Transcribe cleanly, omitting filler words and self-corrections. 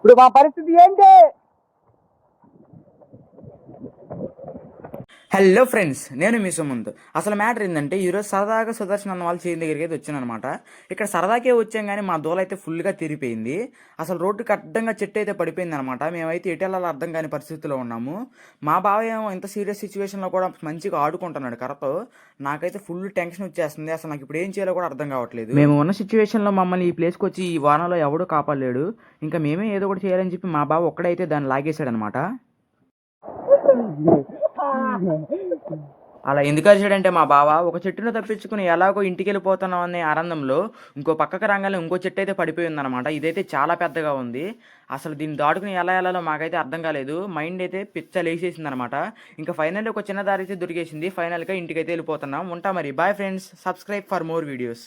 ఇప్పుడు మా పరిస్థితి ఏంటి? హలో ఫ్రెండ్స్, నేను మీ సుమంత్. అసలు మ్యాటర్ ఏంటంటే ఈరోజు సరదాగా సుదర్శన్ అన్న వాళ్ళ చేతి దగ్గరికి అయితే వచ్చాను అనమాట. ఇక్కడ సరదాకే వచ్చాం కానీ మా దూల అయితే ఫుల్గా తిరిగిపోయింది. అసలు రోడ్డుకి అడ్డంగా చెట్టు అయితే పడిపోయింది అనమాట. మేమైతే ఎటు వెళ్ళాలో అర్థం కాని పరిస్థితిలో ఉన్నాము. మా బావ ఏమో ఇంత సీరియస్ సిచ్యువేషన్లో కూడా మంచిగా ఆడుకుంటున్నాడు కర్రతో. నాకైతే ఫుల్ టెన్షన్ వచ్చేస్తుంది. అసలు నాకు ఇప్పుడు ఏం చేయాలో కూడా అర్థం కావట్లేదు. మేము ఉన్న సిచ్యువేషన్లో మమ్మల్ని ఈ ప్లేస్కి వచ్చి ఈ వానలో ఎవడూ కాపాడలేడు. ఇంకా మేమే ఏదో ఒకటి చేయాలని చెప్పి మా బావ ఒక్కడైతే దాన్ని లాగేశాడు అనమాట. అలా ఎందుకు అరిచాడంటే మా బావ ఒక చెట్టును తప్పించుకుని ఎలాగో ఇంటికి వెళ్ళిపోతున్నాం అనే ఆనందంలో ఇంకో పక్కకు రంగానే ఇంకో చెట్టు అయితే పడిపోయి ఉందన్నమాట. ఇదైతే చాలా పెద్దగా ఉంది. అసలు దీన్ని దాటుకుని ఎలా వెళ్ళాలో మాకైతే అర్థం కాలేదు. మైండ్ అయితే పిచ్చ లేచేసింది అనమాట. ఇంకా ఫైనల్లీ ఒక చిన్న దారి అయితే దొరికేసింది. ఫైనల్గా ఇంటికి అయితే వెళ్ళిపోతున్నాం. ఉంటా మరి. Bye friends, subscribe for more videos.